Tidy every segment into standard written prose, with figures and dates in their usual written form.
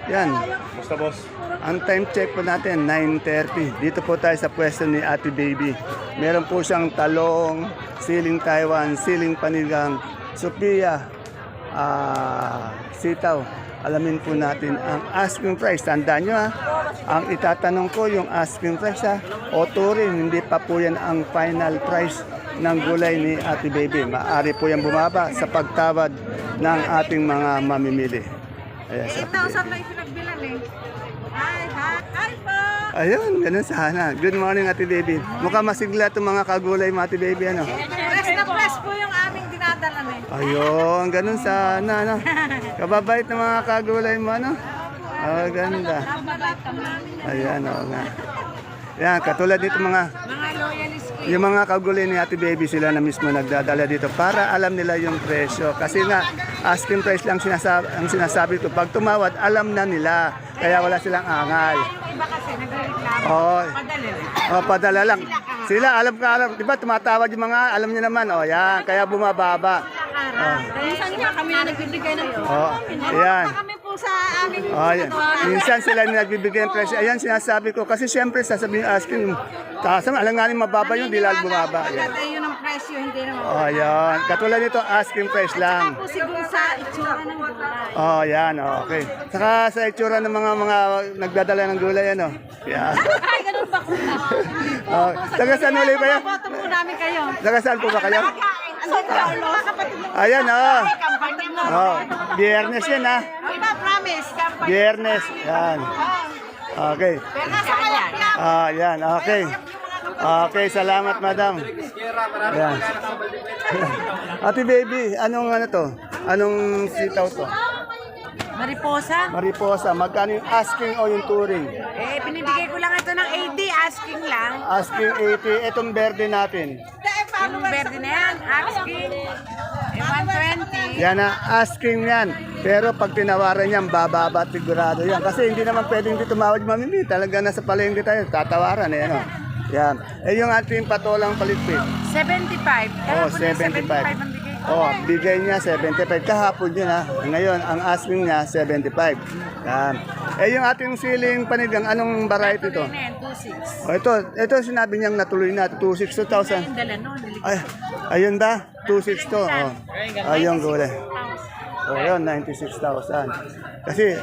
Yan. Basta boss. Ang time check po natin, 9:30. Dito po tayo sa pwesto ni Ate Baby. Meron po siyang talong, siling Taiwan, siling panigang, Sophia, sitaw. Alamin po natin ang asking price. Tandaan nyo ha, ang itatanong ko yung asking price ha, o turing, hindi pa po yan ang final price ng gulay ni Ate Baby. Maaari po yan bumaba sa pagtawad ng ating mga mamimili. Ayan, sa 8,000 na isinagbilan eh. Hi po! ayun, ganun sana. Good morning, Ate Baby. Mukhang masigla itong mga kagulay mo, Ate Baby, ano? Press na press po yung aming dinadala eh. Ayun, ganun sana, ano? Kababait ng mga kagulay mo, ano? Oh, ganda. Ayan, oo nga. Yan, katulad dito mga loyalist ko. yung mga kagulay ni Ate Baby, sila na mismo nagdadala dito para alam nila yung presyo. Kasi nga, asking price lang ang sinasabi ko. Pag tumawad, alam na nila. Kaya wala silang angal. Yung iba kasi nagre-reklamo. Oo. Padali lang. Oh, padala lang. Sila, alam ka, alam. Di ba, tumatawad yung mga, alam niyo naman. O, yan. Kaya bumababa. Minsan nga kami na nagbibigay ng O, yan. kami po sa aming Oh, yan. Minsan sila yung nagbibigay ng presyo. Ayan, sinasabi ko. Kasi siyempre, sasabihin asking, kasama, alam nga rin mababa yung, di lang bumaba. Yan. Maganda yun ang presyo, hindi naman. Oh, yan. Katulad nito, asking price lang. Po siguro sa itsura ng gulay. Oh, yan. Okay. Saka sa itsura ng mga nagdadala ng gulay, ano? Yan. Ay, ganun ba ko? Oh, taga saan ulit kayo? Boto po namin kayo. Taga saan po ba kayo? Ano ito? Mga kapatid mo. Ayan, oh. Kampanya mo. Oh, biyernes yan, ha? Diba, promise? Kampanya. Biyernes. Yan. Okay. Pero nasa kanya. Ah, yan. Okay. Okay, salamat, madam. Yan. Ate Baby, anong ano to? Anong sitaw to? Mariposa? Mariposa, magkano yung asking o yung touring? Eh, binibigay ko lang ito ng 80, asking lang. Asking 80, itong berde natin. Yung verde na yan, asking. Eh, 120. Yan na, asking yan. Pero pag tinawaran yan, bababa at sigurado yan. Kasi hindi naman pwedeng di tumawad mamimi. Talaga nasa palengke tayo, tatawaran eh. Ano? Yan. Eh yung ating patolang palitpit. 75. Oh, Kahapon na 75. 75 ang bigay ko. Oh, bigay niya 75 kahapon yun ha. Ngayon, ang asking niya 75. Yan. Eh yung ating siling panigang, anong variety ito? Tuloy na yan, 26. Oh, ito sinabi niyang natuloy na 26,000. Yung dala nun, Ay, ayun ba? 26 to. Oh. Ayun gulay. Oh, yun, 96,000. Kasi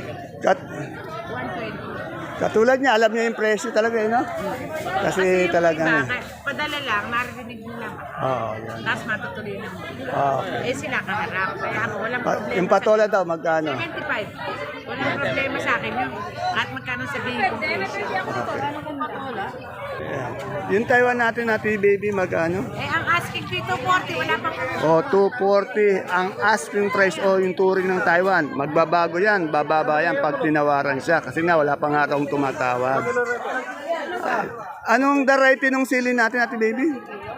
katulad niya, alam niya yung presyo talaga, no? Kasi talaga. Padala lang, narinig mo lang. Oo, yan. Tapos matutuloy na mo. Okay. Eh sila kaharap, kaya ako walang problema. Yung patola daw, magkano? 75. Walang problema sa akin yun. At magkano sabihin ko presyo. Ayan. Yung Taiwan natin, Ate Baby, magkano? Eh ang asking ko 240, wala pang O, 240 ang asking price o yung touring ng Taiwan. Magbabago yan, bababa yan pag tinawaran siya. Kasi nga, wala pa nga akong tumatawag. Ay, anong variety ng sili natin, Ate Baby?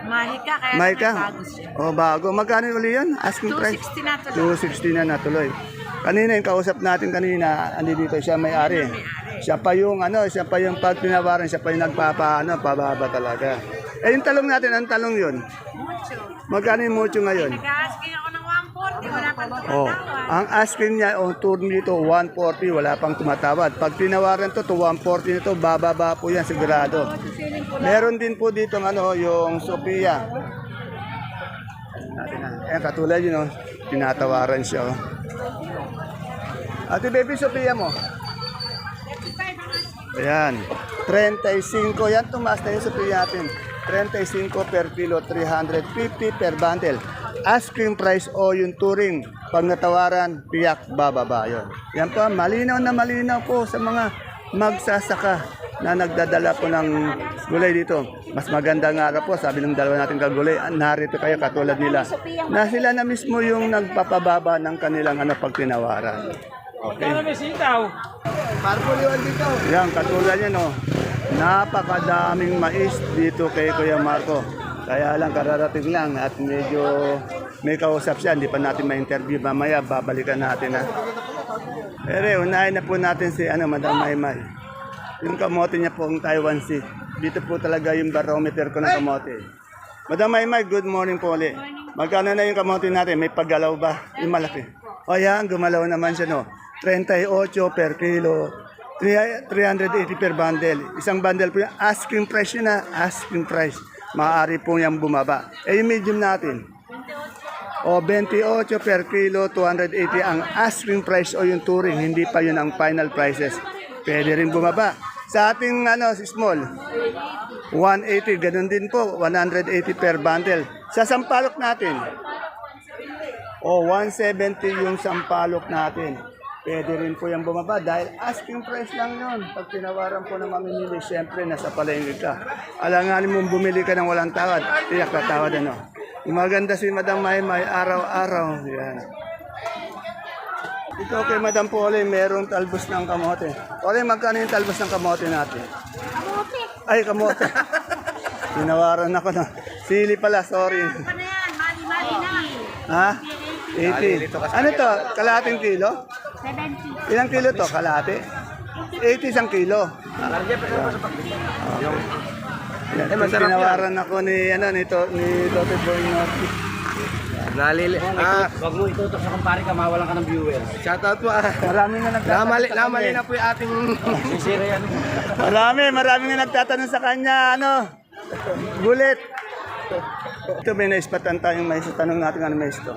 Mahika, kaya Maika? bago siya. O, bago. Magkano uli yan? Asking price? 260 na to. 260 na natuloy. Kanina yung kausap natin kanina, andi dito siya may-ari. Siya pa yung pag tinawaran, siya pa yung pababa talaga. Eh yung talong natin, ang talong yun? Mucho. Magkano yung mucho ngayon? Nag-asking ako ng 140, wala pang Oh, tumatawag. ang asking niya o turn dito 140, wala pang tumatawad. Pag tinawaran to 140 nito, bababa po yan sigurado. Meron din po dito yung Sophia. Eh katulad yun, tinatawaran siya. Oh. Ate Baby, Sophia mo. Ayan, 35 yan, tumaas na yung Sophia natin. 35 per kilo, 350 per bundle. Asking price o yung touring, pag natawaran, piyak, bababa yun. Yan po, malinaw na malinaw po sa mga magsasaka na nagdadala po ng gulay dito. Mas maganda nga po, sabi ng dalawa natin kagulay, narito kayo katulad nila. Na sila na mismo yung nagpapababa ng kanilang pag tinawaran. Okay. Yan, katulad yan, napakadaming mais dito kay Kuya Marco. Kaya lang, kararating lang at medyo may kausap siya. Hindi pa natin ma-interview. Mamaya, babalikan natin, ha. Pero unahin na po natin si Madam Maymay. Yung kamote niya po ang Taiwan Sea. Dito po talaga yung barometer ko ng kamote. Madam Maymay, good morning po ulit. Magkano na yung kamote natin? May paggalaw ba? Yung malaki. O yan, gumalaw naman siya, no. 38 per kilo, 380 per bundle. Isang bundle po yung asking price yun na, asking price. Maaari po yung bumaba. Eh yung medium natin, o 28 per kilo, 280 ang asking price o yung touring, hindi pa yun ang final prices. Pwede rin bumaba. Sa ating small, 180, ganun din po, 180 per bundle. Sa sampalok natin, o 170 yung sampalok natin. Pwede rin po yung bumaba dahil asking price lang yun. Pag tinawaran po ng mamimili, siyempre nasa palengke ka. Alanganin mong bumili ka ng walang tawad, tiyak na tawad Yung maganda si Madam Maymay, araw-araw. Yan. Ito kay Madam Pole, merong talbos ng kamote. Pole, magkano yung talbos ng kamote natin? Kamote. Ay, kamote. Tinawaran ako na. Sili pala, sorry. Ano yan? Mali-mali na. Ha? 80. Ano to? Kalahating kilo? 70. Ilang kilo to? Kalahati? 80 isang kilo. Yan. Tinawaran ako ni Dr. Boy Norty. Wag mo itutok sa kumpare ka, mawalan ka ng viewers. Shoutout po. Marami na nagtatanong sa Namali kanya. na po yung ating sisira yan. Marami na nagtatanong sa kanya, gulit. Ito may naispatan tayong mais. Tanong natin ano mais to.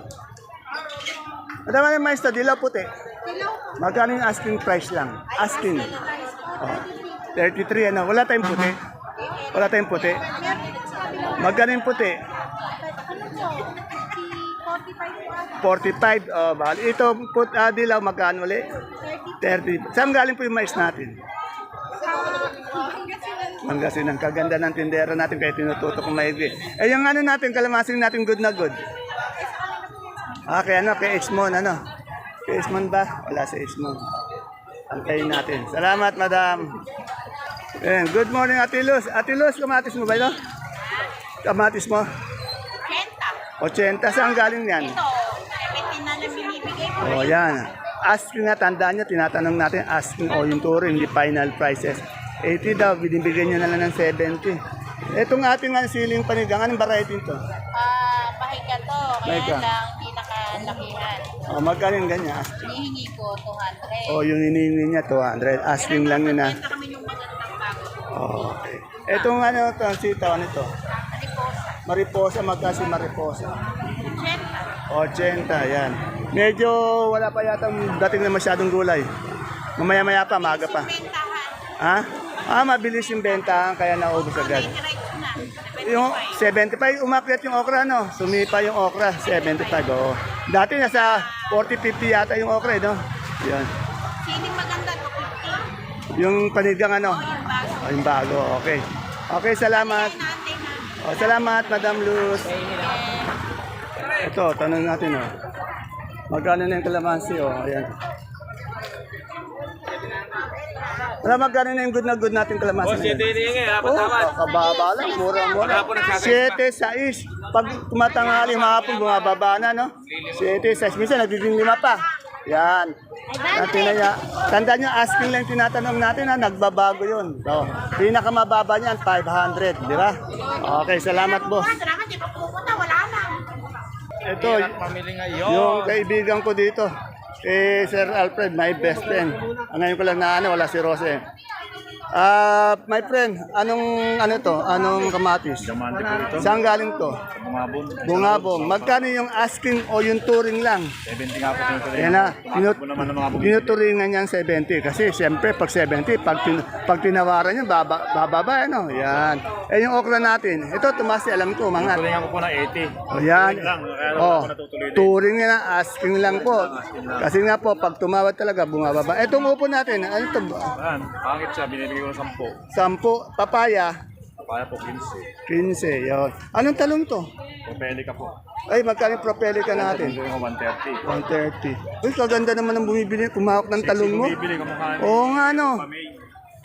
Madama yung mais to, dilaw puti. Magkano yung asking price lang? Asking. Oh, 33, wala tayong puti. Wala tayong puti. Magkano yung puti? 45. Oh, bahal. Ito, dilaw, magkano ulit? 30. Saan galing po yung mais natin? Pangasinan. Kaganda ng tindera natin kaya tinututok ng maigi. Eh, yung natin, kalamasing natin good na good. Kaya kay Exmon, Kay Exmon ba? Wala si Exmon. Antayin natin. Salamat, madam. Ayan, good morning, Ate Luz. Ate Luz, kamatis mo ba ito? Kamatis mo? 80. 80. Saan galing yan? Ito, 17 na lang binibigay ko. Yan. Asking nga, tandaan nyo, tinatanong natin, asking o yung touring, hindi final prices. 80 daw, binibigyan nyo na lang ng 70. Itong ating siling panigang, anong variety ito? Mahika to, kaya Mahika. lang hindi nakalakihan. Magkano yung ganyan? Hinihingi ko 200. Yung hinihingi niya, 200. Asking lang yun na. Benta kami yung magandang bago. Okay. Itong ito, sitaw, ano ito? Mariposa, magkasi Mariposa. 80, yan. Medyo wala pa yata dating na masyadong gulay. Mamaya-maya pa, maaga pa. Bentahan. Mabilis yung bentahan, kaya naubos agad. Diretso na. Yung 75, umakyat yung okra, Sumipa yung okra, 75, oo. Dati nasa 40-50 yata yung okra, Yan. Siling maganda to 50. Yung panigang, Yung bago. yung bago, okay. Okay, salamat. Natin ha. Salamat, Madam Luz. Ito, tanong natin, Magkano na yung kalamansi, Ayan. Magkano na yung good na good natin kalamansi? Kababa lang, mura-mura. 7, 6. Pag tumatanghali, mahapon, bumababa na, 7, 6. Minsan, nagiging 5 pa. Yan. Tandaan nyo, asking lang tinatanong natin, nagbabago yun. So, pinakamababa niyan, 500, di ba? Okay, salamat, boss. Salamat, di pa pupunta, wala na. Ito, yung kaibigan ko dito, Sir Alfred, my best friend. Ngayon ko lang wala si Rose. My friend, anong kamatis? Diamante po ito. Saan galing to? Bungabon. Bungabong. Magkano yung asking o yung touring lang? 70 nga po tinutuloy. Yan na, Bakit po naman ng mga bumibili? tinuturingan niyan 70. Kasi siyempre, pag 70, pag tinawaran niya, bababa, Yan. Yung okra natin, ito, tumasi, alam ko, mga. Tuloy ko po ng 80. Yan. Tuloy lang, kaya lang ako natutuloy din. Touring nga, asking lang po. Kasi nga po, pag tumawad talaga, bumababa. Itong upo natin, ano ito? Yan, pangit siya, binibigay ko ng 10. 10, papaya, Kaya po 15. 15, yun. Anong talong to? Propeli ka po. Ay, magkano propelica natin? Tuloy ko 130. 130. Uy, kaganda naman ng bumibili, kumahawak ng talong mo. Bumibili kamukha ni Oo nga, Pamay.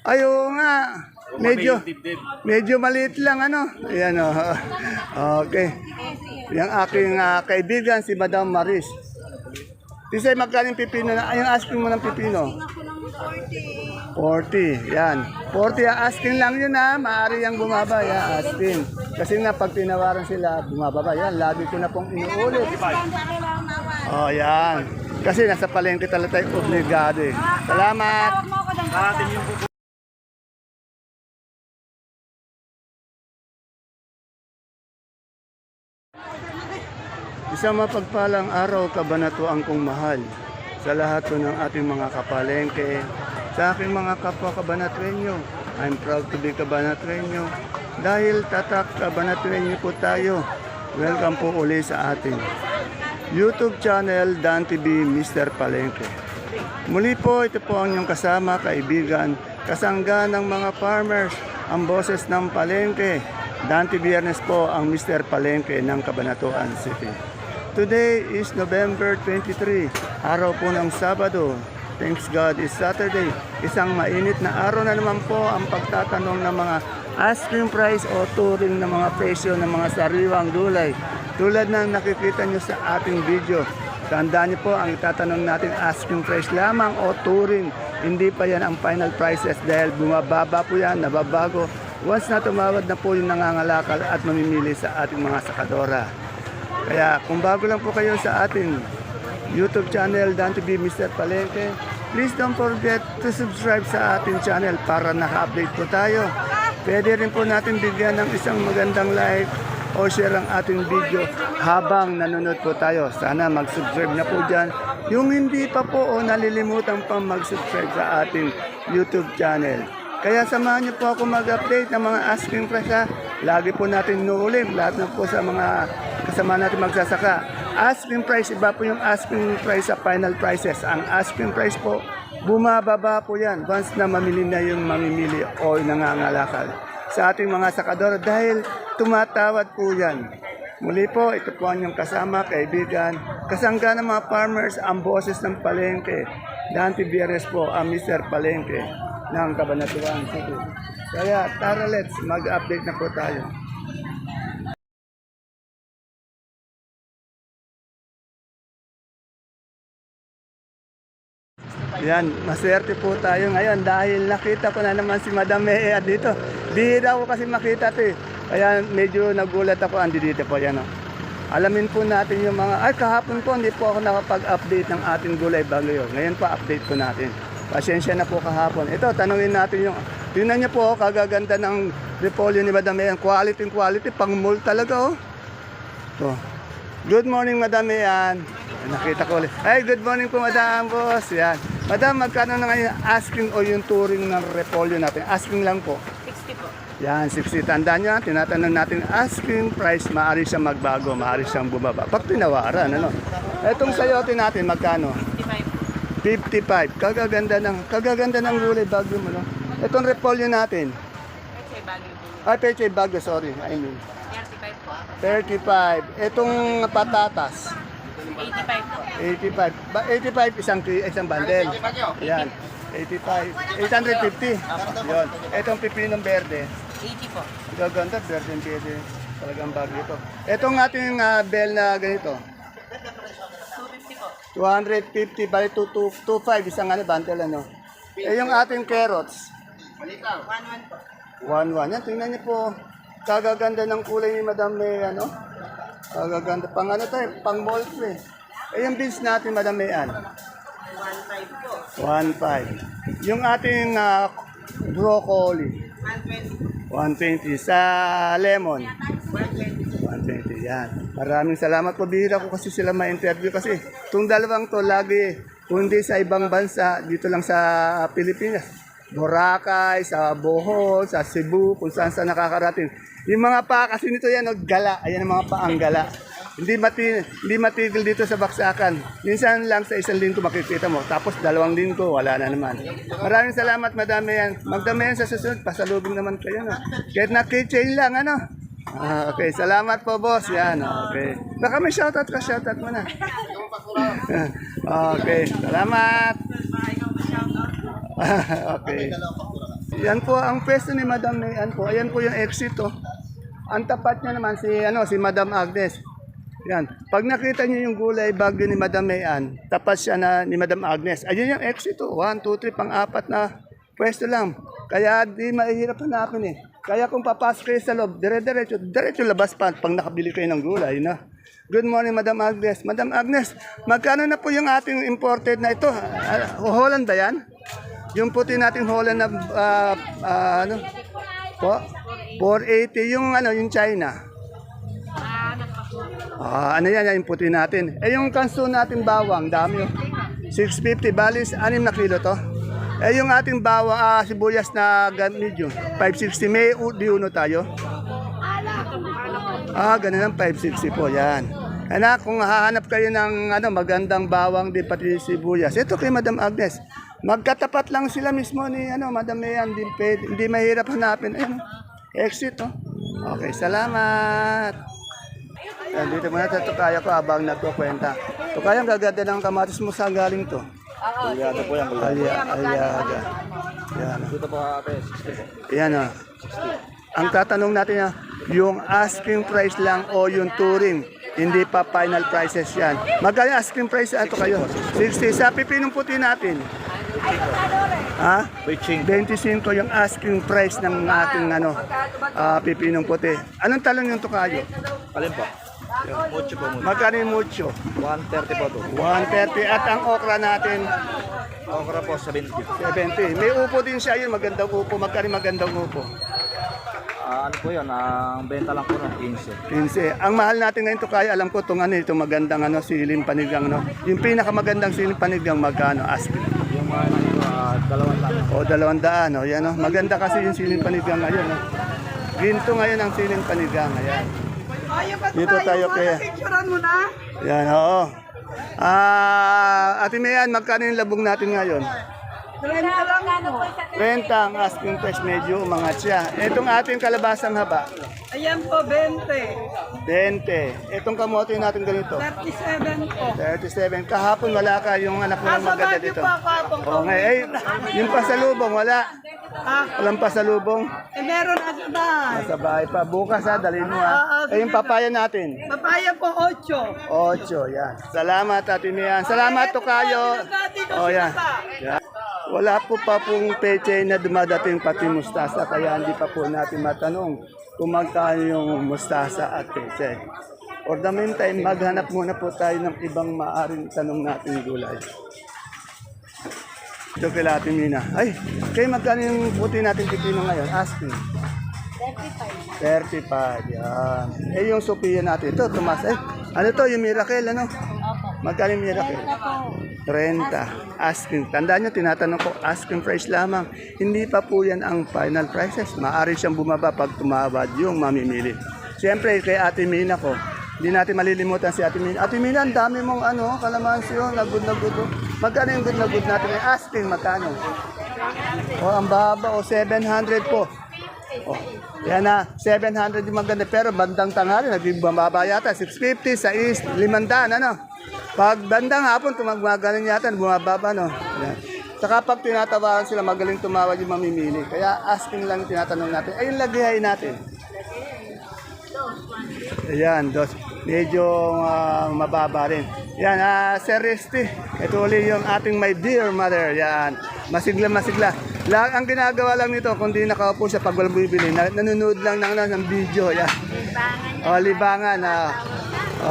Ay, oo nga. Medyo, Pamay, dibdib. medyo maliit lang, Ayan, Okay. Yung aking kaibigan, si Madam Maris. Tisay, magkano yung pipino na? Yung asking mo ng pipino? 40. Yan. 40, asking lang yun, Maaari yung bumaba, asking. Kasi nga, pag tinawaran sila, bumababa. Yan, lagi ko na pong inuulit. Yan. Kasi nasa palengke talaga tayo obligado eh. Salamat! Isang mapagpalang araw, kabanatuan kong mahal sa lahat po ng ating mga kapalengke, sa aking mga kapwa kabanatrenyo. I'm proud to be kabanatrenyo dahil tatak kabanatrenyo po tayo. Welcome po uli sa ating YouTube channel Dan TV Mr. Palengke. Muli po, ito po ang inyong kasama, kaibigan, kasangga ng mga farmers, ang boses ng Palengke. Dante Biernes po ang Mr. Palengke ng Cabanatuan City. Today is November 23, araw po ng Sabado. Thanks God is Saturday. Isang mainit na araw na naman po ang pagtatanong ng mga asking price o turing ng mga presyo ng mga sariwang gulay. Tulad ng nakikita nyo sa ating video. Tandaan nyo po, ang itatanong natin asking price lamang o turing. Hindi pa yan ang final prices dahil bumababa po yan, nababago. Once na tumawad na po yung nangangalakal at mamimili sa ating mga sakadora. Kaya kung bago lang po kayo sa ating YouTube channel, Dan TV Mr. Palengke, please don't forget to subscribe sa ating channel para naka-update po tayo. Pwede rin po natin bigyan ng isang magandang like o share ang ating video habang nanonood po tayo. Sana mag-subscribe na po dyan. Yung hindi pa po o nalilimutan pang mag-subscribe sa ating YouTube channel. Kaya samahan niyo po ako mag-update ng mga asking price ha. Lagi po natin inuulit, lahat na po sa mga kasama natin magsasaka. Asking price, iba po yung asking price sa final prices. Ang asking price po, bumababa po yan once na mamili na yung mamimili o nangangalakal sa ating mga sakador dahil tumatawad po yan. Muli po, ito po ang inyong kasama, kaibigan, kasangga ng mga farmers, ang boses ng Palengke. Dante Biernes po, ang Mr. Palengke ng Cabanatuan City. Kaya tara, let's mag-update na po tayo. Yan, maswerte po tayo ngayon dahil nakita ko na naman si Madam Mea dito. Bihira ko kasi makita ito eh. Kaya medyo nagulat ako, andi dito po yan. Alamin po natin yung mga, kahapon po hindi po ako nakapag-update ng ating gulay bagyo. Ngayon po update po natin. Pasensya na po kahapon. Ito, tanungin natin yung, tingnan niyo po, kagaganda ng repolyo ni Madam Mea. Quality, pang mall talaga oh. Ito. Good morning, Madam Mea. Nakita ko ulit. Ay, good morning po, Madam Boss. Yan. Madam, magkano na ngayon asking o yung touring ng repolyo natin? Asking lang po. 60 po. Yan, 60. Tandaan nyo, tinatanong natin asking price, maaari siyang magbago, maaari siyang bumaba. Pag tinawaran, ano? Etong sayote natin, magkano? 55. Kagaganda ng gulay bagyo mo, no? Etong repolyo natin. Pechay Baguio po. Ay, Pechay Bagyo, sorry. I mean. 35 po. 35. Etong patatas. 85 po. 85. 85 isang bundle. Yan. 85. 850. Yun. Etong pipinong berde. 80 po. Gaganda, berde and berde. Talagang bagyo ito. Etong ating bell na ganito. 250 po. 250 by 225 isang bundle ano. Eh yung ating carrots. 11 po. 11. Yan, tingnan niyo po. Kagaganda ng kulay ni Madam May, ano? Kagaganda. Pang ano tayo? Pang molto eh. Eh yung beans natin, Madam May, 15 po. 1.5. Yung ating broccoli. 120. Sa lemon. 120. Yan. Maraming salamat po. Bihira ko kasi sila ma-interview kasi itong dalawang to lagi, kundi sa ibang bansa, dito lang sa Pilipinas. Boracay, sa Bohol, sa Cebu, kung saan saan nakakarating. Yung mga pa kasi nito yan, gala. Ayan ang mga paang gala. Hindi matigil dito sa baksakan. Minsan lang sa isang linggo makikita mo. Tapos 2 linggo, wala na naman. Maraming salamat, madami yan. Magdami yan sa susunod. Pasalubing naman kayo. No? Kahit na keychain lang, ano? Okay, salamat po, boss. Yan, okay. Baka may shoutout ka, shoutout mo na. Okay, salamat. Okay. Yan po ang pwesto ni Madam Mayan po. Ayan po yung exit oh. Ang tapat niya naman si Madam Agnes. Yan. Pag nakita niyo yung gulay bagyo ni Madam Mayan, tapat siya na ni Madam Agnes. Ayun yung exit oh. 1, 2, 3 pang-apat na pwesto lang. Kaya di mahirap hanapin eh. Kaya kung papasok kayo sa loob, diretso labas pa pag nakabili kayo ng gulay na. Good morning, Madam Agnes. Madam Agnes, magkano na po yung ating imported na ito? Holland ba yan? Yung puti nating Holland na, ano? Po? 480. Yung ano, yung China. Ano yan, yung puti natin. Yung kanso natin bawang, dami yun. 650, balis, 6 na kilo to. Yung ating bawang, sibuyas na medium, 560. May diuno tayo. Ganun lang, 560 po, yan. Anak, kung hahanap kayo ng magandang bawang din pati sibuyas, ito kay Madam Agnes. Magkatapat lang sila mismo ni Madam Mayan, hindi mahirap hanapin. Ayun, exit, oh. Okay, salamat. Dito muna sa tukaya ko habang nagkukwenta. Tukaya, ang gaganda ng kamatis mo, saan galing to? Aliada po yan. Aliada. Yan. Dito po ate, 60 po. Yan, oh. Ang tatanong natin, yung asking price lang o yung touring, hindi pa final prices yan. Magkano asking price ato kayo? 60. Sa pipinong puti natin. Ha? 25 yung asking price ng ating pipinong puti. Anong talong yung tukayo? Alin po? Yung mucho po muna. Magkano yung mucho? 130 po to. 130. At ang okra natin, Okra po, 70. 70. May upo din siya yun, magandang upo. Magkano yung magandang upo? Ano po yun? Ang benta lang po ng 15. 15. Ang mahal natin ngayon to kaya alam ko itong magandang siling panigang Yung pinakamagandang siling panigang magkano asking. Yung mga nito, 200. O 200 yan Maganda kasi yung siling panigang ngayon Ginto ngayon ang siling panigang ayan. Dito tayo kaya. Yan oo. Ate Mayan, magkano yung labong natin ngayon? 30 ang asking price, medyo umangat siya. Itong ating kalabasang haba. Ayan po, 20. 20. Itong kamote natin ganito. 37 po. 37. Kahapon wala ka yung anak mo maganda Bagyo dito. po ako hapon ko. Okay. Yung pasalubong, wala. Walang pasalubong. Meron na sa bahay. Nasa bahay pa. Bukas dalhin mo yung papaya natin. Papaya po, 8. 8, yan. Salamat, Ate Mian. Salamat to kayo. Yan. Wala po pa pong peche na dumadating pati mustasa, kaya hindi pa po natin matanong kung magkano yung mustasa at peche. For the meantime, maghanap muna po tayo ng ibang maaring tanong natin gulay. Ito kay Ate Mina. Ay, kayo magkano yung puti natin pipino ngayon? Asking. 35, yan. Yung Sophia natin, ito, Tomas. Ano to, yung Miracle, Magkano yung Miracle? 30. Asking. Tandaan nyo, tinatanong ko, asking price lamang. Hindi pa po yan ang final prices. Maaari siyang bumaba pag tumabad yung mamimili. Siyempre, kay Ate Mina ko, hindi natin malilimutan si Ate Mina. Ate Mina, ang dami mong kalamansi yun, na good. Magkano yung good na good natin? Asking, magkano? Ang baba, 700 po. Yan 700 yung maganda. Pero bandang tanghali, nagbibababa yata. 650 sa east, 500, Pag bandang hapon, tumagmagaling yata, bumababa, Yan. Saka pag tinatawaran sila, magaling tumawad yung mamimili. Kaya asking lang tinatanong natin. Ayun, lagihay natin. Ayan, medyo mababa rin. Yan, Sir Resty. Ito ulit yung ating my dear mother. Yan, masigla. Ang ginagawa lang nito, kung di nakaupo siya pag walang bibili, nanonood lang ng video. Yan. Libangan.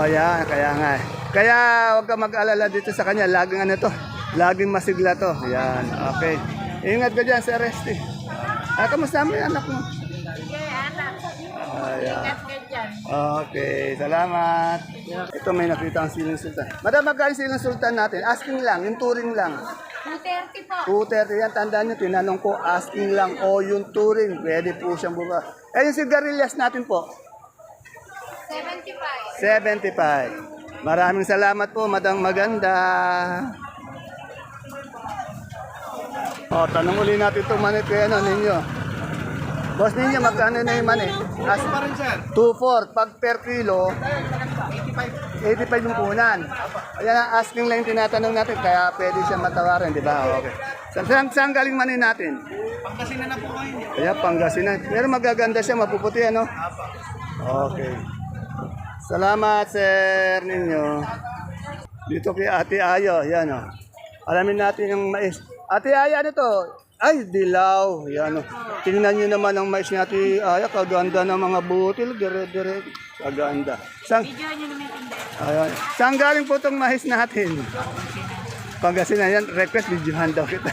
Yan, kaya nga. Kaya huwag ka mag-alala dito sa kanya. Laging masigla to. Yan, okay. Ingat ka dyan, Sir Resty. Kamusta mo yung anak mo? Ingat ka dyan. Okay, salamat. Ito may nakita ang siling sultan. Madam, magkano siling sultan natin? Asking lang, yung touring lang. 230 po. 230 yan, tandaan nyo, tinanong ko, asking lang o yung touring, pwede po siyang bumaba. Yung sigarilyas natin po? 75. Maraming salamat po, Madam Maganda. Tanong uli natin itong manit kaya ninyo. Boss ninyo, magkano na yung manit? 2.4. Pag per kilo, 85 yung punan. Ayan ang asking lang yung tinatanong natin, kaya pwede siya matawaran, di ba? Okay. Saan galing manin natin? Pangasinan na po kayo. Kaya Pangasinan. Pero magaganda siya, mapuputi, Okay. Salamat, sir ninyo. Dito kay Ate Ayo, yan Alamin natin yung mais. Ate Ayo, ano to? Ay, dilaw. Yan. Tingnan nyo naman ang mais natin. Ay, kaganda ng mga butil. Dire-dire. Kaganda. Video nyo naman yung Ayan. Saan galing po itong mais natin? Pangasinan. Yan, request, videohan daw kita.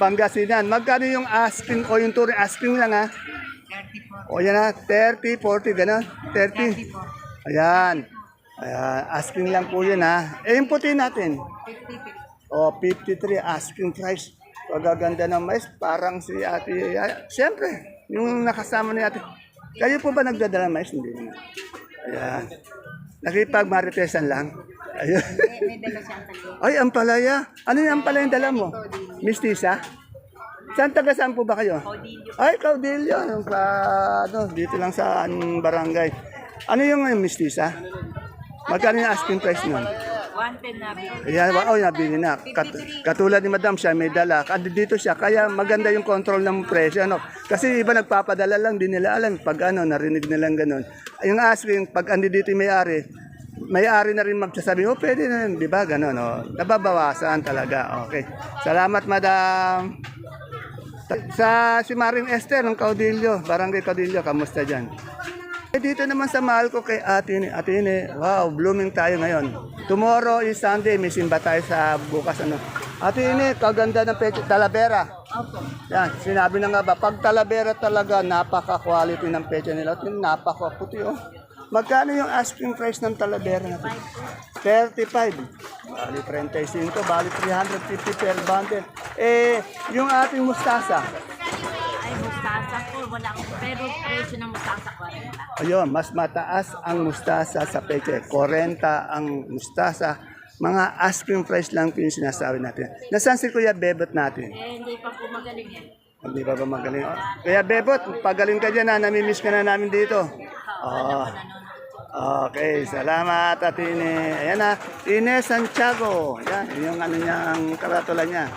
Pangasinan. Magkano yung asking o yung touring? Asking lang ha. 34. O yan ha, 30, 40, gano'n? 30. Ayan. Ayan, asking lang po yun ha. Eh, yung puti natin? 50. O, 53, asking price. Pagaganda ng mais, parang si ate. Siyempre, yung nakasama ni ate. Kayo po ba nagdadala ng mais? Hindi naman. Ayan. Nakipag-maritesan lang. Ayun. May dala siyang tali. Ay, ampalaya. Ano yung ampalaya yung dala mo? Mistisa? Saan taga saan po ba kayo? Caudillo. Ay, Caudillo. Yung dito lang sa barangay. Ano yung mistisa? Magkano yung asking price nun? 110 na bili. Ayan, nabili na. Katulad ni Madam, siya may dala. Dito siya, kaya maganda yung control ng presyo. Ano? Kasi iba nagpapadala lang, di nila alam. Pag narinig nilang ganun. Yung asking, pag andi dito yung may-ari na rin magsasabi, pwede na yun, di ba? Ganun, nababawasan talaga. Okay. Salamat, Madam. Si Maring Esther ng Caudillo, Barangay Caudillo, kamusta dyan? Dito naman sa mahal ko kay Ate Ine, wow, blooming tayo ngayon. Tomorrow is Sunday, may simba tayo sa bukas. Ate Ine, kaganda ng peche, Talavera. Yan, sinabi na nga ba, pag Talavera talaga, napaka-quality ng peche nila. Napaka-puti, Magkano yung asking price ng Talavera natin? 35. Bali 35, bali 350 per bundle. Yung ating mustasa. Ay, mustasa po. Wala akong pero presyo ng mustasa 40. Ayun, mas mataas ang mustasa sa peche. 40 ang mustasa. Mga asking price lang po yung sinasabi natin. Nasaan si Kuya Bebot natin? Hindi pa po magaling yan. Hindi pa ba magaling? Kuya Bebot, pagaling ka dyan ha. Namimiss ka na namin dito. Okay, salamat at Ine. Ayan na, Ine Santiago. Ayan, yung niyang karatula niya.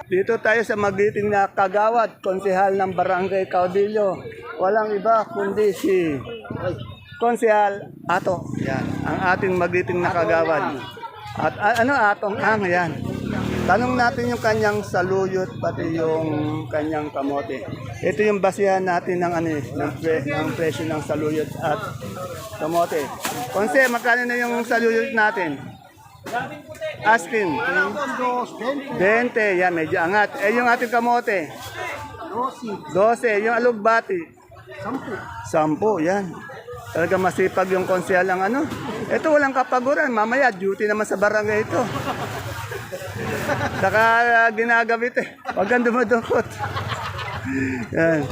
Dito tayo sa magiting na kagawad, konsehal ng Barangay Caudillo. Walang iba kundi si Konsehal Ato. Yan, ang ating magiting na kagawad. At Atong Ang, yan. Tanong natin yung kanyang saluyot, pati yung kanyang kamote. Ito yung basihan natin ng, ng presyo ng saluyot at kamote. Konse, magkano na yung saluyot natin? Asking. 20, yan, medyo angat. Yung ating kamote? 12. Yung alugbati? 10, yan. Talaga masipag yung konsehal lang Ito walang kapaguran. Mamaya, duty naman sa barangay ito. Saka ginagabit Huwag kang dumadukot. Yan.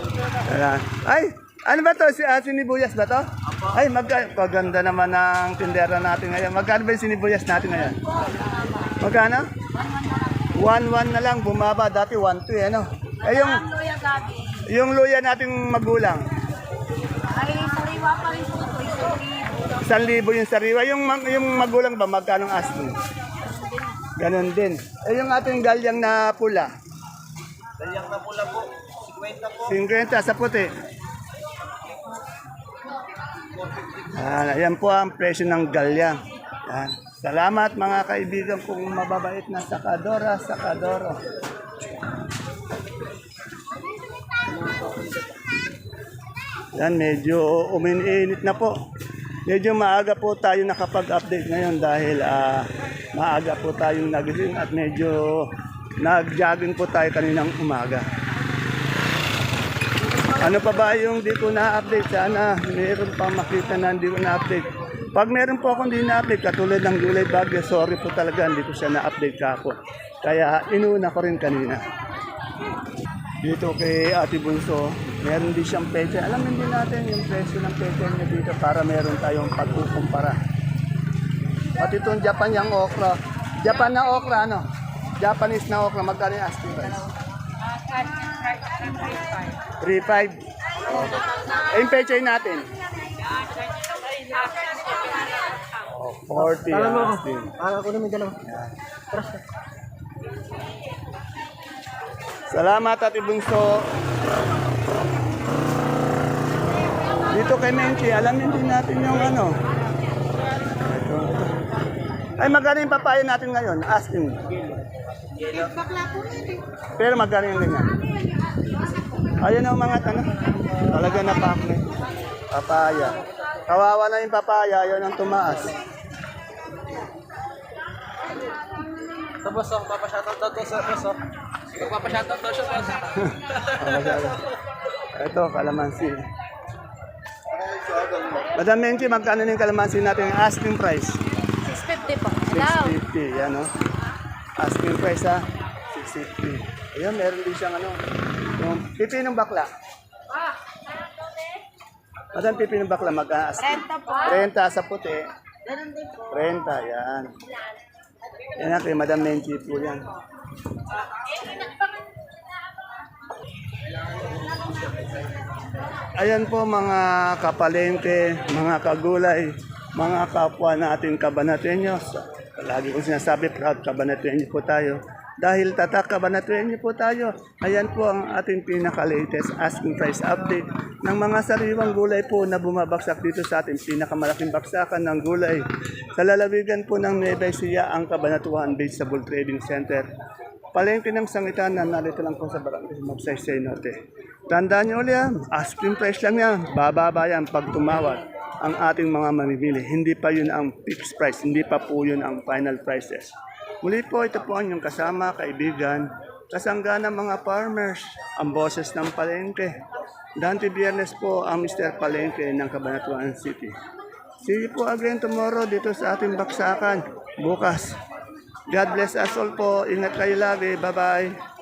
Ayan. Ay, ano ba to? Sinibuyas ba to? Ay, paganda naman ng tindera natin ngayon. Magkano ba yung sinibuyas natin ngayon? Magkano? 1-1 na lang. Bumaba. Dati 1-2 yung luya nating magulang. Ay, sariwa pa rin po ito. 1,000 yung sariwa. Yung magulang ba, magkano ang asking? Ganon din. Yung ating galyang na pula? Galyang na pula po, 50 po. 50 sa puti. Ayan po ang presyo ng galyang. Yan. Salamat mga kaibigan kung mababait na sakadora, sakadoro. Yan, medyo uminit na po. Medyo maaga po tayo nakapag-update ngayon dahil maaga po tayong nagising at medyo nag-jogging po tayo kaninang umaga. Ano pa ba yung di ko na-update? Sana meron pa makita na hindi ko na-update. Pag meron po akong di na-update, katulad ng gulay bagyo, sorry po talaga, hindi ko siya na-update kako. Kaya inuna ko rin kanina. Dito kay Ate Bunso, meron din siyang peche. Alamin din natin yung presyo ng peche niya dito para meron tayong pagkukumpara. At itong Japan yung okra. Japan na okra, Japanese na okra, magkano yung asking price? 3.5. Yung peche natin? 40 asking. Ako naman dalawa. Salamat Ate Bunso. Dito kay Menchi, alamin din natin yung Ito. Ay, magkano yung papaya natin ngayon? Asking. Bakla po rin eh. Pero magkano yung ganyan? Ayun ang mga ano, talaga na papaya. Kawawa na yung papaya, yun ang tumaas. Ito boss, oh, papashoutout daw to sa boss. Oh. Papashoutout daw siya boss. Ito, kalamansi. Madam Menchi, magkano na yung kalamansi natin? Yung asking price. 650 po. Hello. 650, yan o. Asking price ha, 650. Ayan, meron din siyang ano, yung pipinong bakla. Madam, pipinong bakla, mag-asking. 30 po. 30 sa puti. Ganun din po. 30, yan. Yan na kay Madam Menchi po yan. Ayan po mga kapalengke, mga kagulay, mga kapwa natin Kabanatenyos. Lagi kong sinasabi, proud Kabanatenyo po tayo. Dahil tatak Kabanatenyo po tayo. Ayan po ang ating pinaka-latest asking price update ng mga sariwang gulay po na bumabaksak dito sa ating pinakamalaking baksakan ng gulay. Sa lalawigan po ng Nueva Ecija, ang Cabanatuan Vegetable Trading Center. Palengke ng sangitan na narito lang po sa Barangay Magsaysay Norte. Tandaan nyo ulit, asking price lang yan. Bababa yan pag tumawad ang ating mga mamimili. Hindi pa yun ang fixed price, hindi pa po yun ang final prices. Muli po, ito po ang inyong kasama, kaibigan, kasangga ng mga farmers, ang boses ng palengke. Dante Biernes po ang Mr. Palengke ng Cabanatuan City. See you po again tomorrow dito sa ating baksakan. Bukas. God bless us all po. Ingat kayo lagi. Bye-bye.